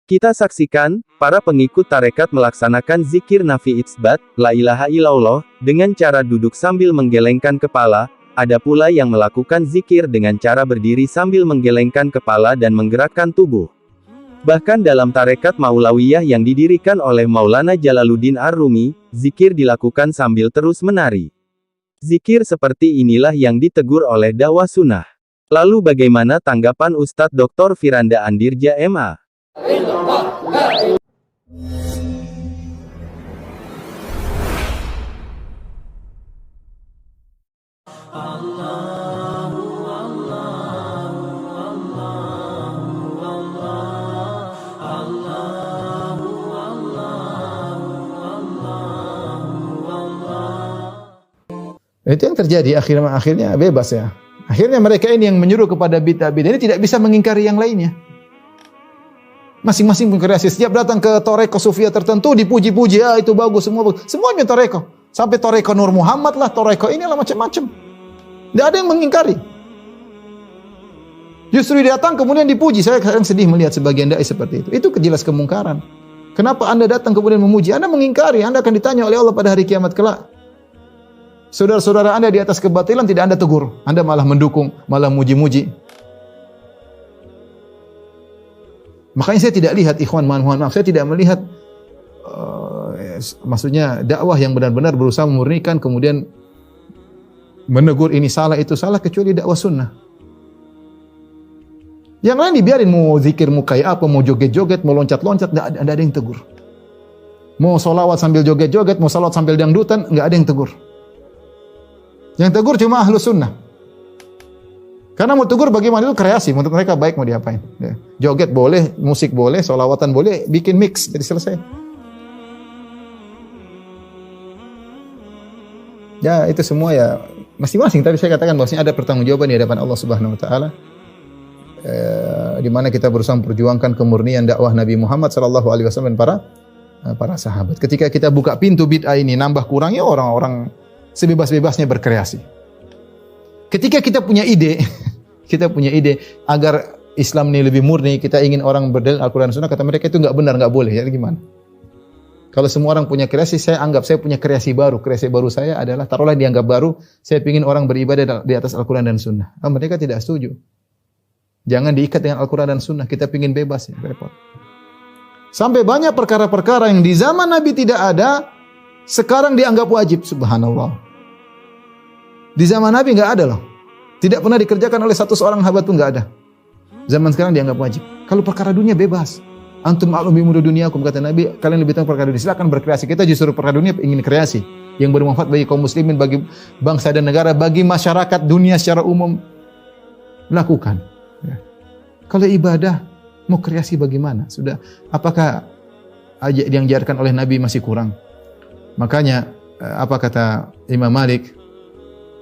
Kita saksikan, para pengikut tarekat melaksanakan zikir nafi itsbat, la ilaha illallah, dengan cara duduk sambil menggelengkan kepala, ada pula yang melakukan zikir dengan cara berdiri sambil menggelengkan kepala dan menggerakkan tubuh. Bahkan dalam tarekat Maulawiyah yang didirikan oleh Maulana Jalaluddin Ar-Rumi, zikir dilakukan sambil terus menari. Zikir seperti inilah yang ditegur oleh dakwah sunnah. Lalu bagaimana tanggapan Ustadz Dr. Firanda Andirja MA? Itu yang terjadi akhirnya bebas ya. Akhirnya mereka ini yang menyuruh kepada bid'ah-bid'ah ini tidak bisa mengingkari yang lainnya. Masing-masing berkreasi. Setiap datang ke toreko sufia tertentu dipuji-puji, itu bagus, semua bagus. Semuanya toreko. Sampai toreko Nur Muhammad lah, toreko inilah macam-macam. Tidak ada yang mengingkari. Justru datang kemudian dipuji. Saya kadang sedih melihat sebagian dai seperti itu. Itu jelas kemungkaran. Kenapa Anda datang kemudian memuji? Anda mengingkari. Anda akan ditanya oleh Allah pada hari kiamat kelak. Saudara-saudara Anda di atas kebatilan tidak Anda tegur. Anda malah mendukung, malah muji-muji. Makanya saya tidak lihat, ikhwan, mohon maaf, saya tidak melihat maksudnya dakwah yang benar-benar berusaha memurnikan kemudian menegur ini salah, itu salah, kecuali dakwah sunnah. Yang lain dibiarin, mau zikir, mau kayak apa, mau joget-joget, mau loncat-loncat, tidak ada yang tegur. Mau solawat sambil joget-joget, mau salawat sambil dangdutan, nggak ada yang tegur. Yang tegur cuma ahlu sunnah. Karena mau tegur bagaimana itu kreasi, menurut mereka baik mau diapain. Ya. Joget boleh, musik boleh, solawatan boleh, bikin mix, jadi selesai. Ya itu semua ya masing-masing. Tadi saya katakan bahwasanya ada pertanggungjawaban di hadapan Allah Subhanahu Wa Taala, di mana kita berusaha memperjuangkan kemurnian dakwah Nabi Muhammad Sallallahu Alaihi Wasallam dan para sahabat. Ketika kita buka pintu bid'ah ini, nambah kurangnya orang-orang sebebas-bebasnya berkreasi. Ketika kita punya ide agar Islam ini lebih murni, kita ingin orang berdalil Al-Quran dan Sunnah, kata mereka itu nggak benar, nggak boleh. Ya gimana? Kalau semua orang punya kreasi, saya anggap saya punya kreasi baru. Kreasi baru saya adalah, taruhlah dianggap baru, saya ingin orang beribadah di atas Al-Quran dan Sunnah. Mereka tidak setuju. Jangan diikat dengan Al-Quran dan Sunnah. Kita ingin bebas, ya, repot. Sampai banyak perkara-perkara yang di zaman Nabi tidak ada, sekarang dianggap wajib. Subhanallah. Di zaman Nabi nggak ada loh. Tidak pernah dikerjakan oleh satu seorang sahabat pun nggak ada. Zaman sekarang dianggap wajib. Kalau perkara dunia bebas. Antum a'lamu bi umuri dunyakum, kata Nabi, kalian lebih tahu perkara dunia. Silakan berkreasi. Kita justru perkara dunia ingin kreasi yang bermanfaat bagi kaum muslimin, bagi bangsa dan negara, bagi masyarakat dunia secara umum. Lakukan. Ya. Kalau ibadah mau kreasi bagaimana? Sudah. Apakah yang diajarkan oleh Nabi masih kurang? Makanya apa kata Imam Malik?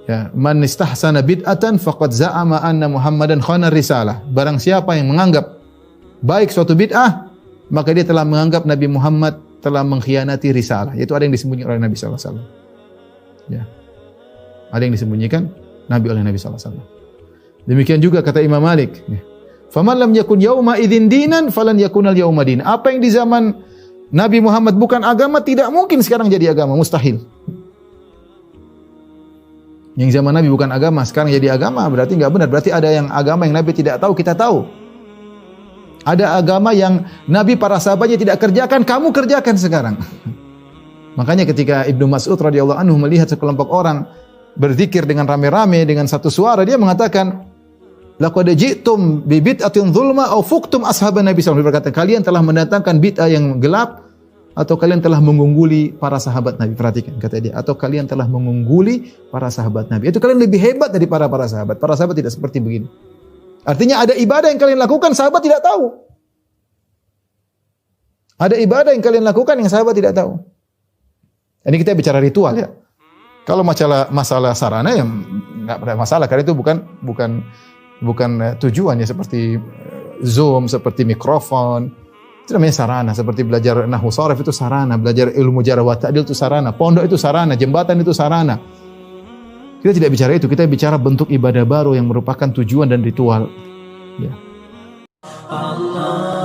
Ya, man istahsana bid'atan faqad za'ama anna Muhammadan khana risalah. Barang siapa yang menganggap baik suatu bid'ah, maka dia telah menganggap Nabi Muhammad telah mengkhianati risalah. Yaitu ada yang disembunyikan oleh Nabi sallallahu alaihi wasallam. Ya. Ada yang disembunyikan Nabi oleh Nabi sallallahu alaihi wasallam. Demikian juga kata Imam Malik, ya. Faman lam yakun yauma idzin dinan falan yakunal yauma din. Apa yang di zaman Nabi Muhammad bukan agama, tidak mungkin sekarang jadi agama, mustahil. Yang zaman Nabi bukan agama, sekarang jadi agama, berarti enggak benar. Berarti ada yang agama yang Nabi tidak tahu, kita tahu. Ada agama yang Nabi para sahabatnya tidak kerjakan, kamu kerjakan sekarang. Makanya ketika Ibnu Mas'ud radhiyallahu anhu melihat sekelompok orang berzikir dengan rame-rame dengan satu suara, dia mengatakan, laqad ji'tum bi bid'atin dzulma aw fuqtum ashaban Nabi sallallahu alaihi wasallam. Dia berkata, kalian telah mendatangkan bid'ah yang gelap, atau kalian telah mengungguli para sahabat Nabi. Perhatikan kata dia, atau kalian telah mengungguli para sahabat Nabi. Itu kalian lebih hebat dari para sahabat. Para sahabat tidak seperti begini. Artinya ada ibadah yang kalian lakukan sahabat tidak tahu. Ada ibadah yang kalian lakukan yang sahabat tidak tahu. Ini kita bicara ritual ya. Kalau masalah sarana ya enggak ada masalah, karena itu bukan tujuannya, seperti Zoom, seperti mikrofon. Itu namanya sarana, seperti belajar nahwu sharaf itu sarana, belajar ilmu jarh wa ta'dil itu sarana, pondok itu sarana, jembatan itu sarana. Kita tidak bicara itu, kita bicara bentuk ibadah baru yang merupakan tujuan dan ritual. Ya. Allah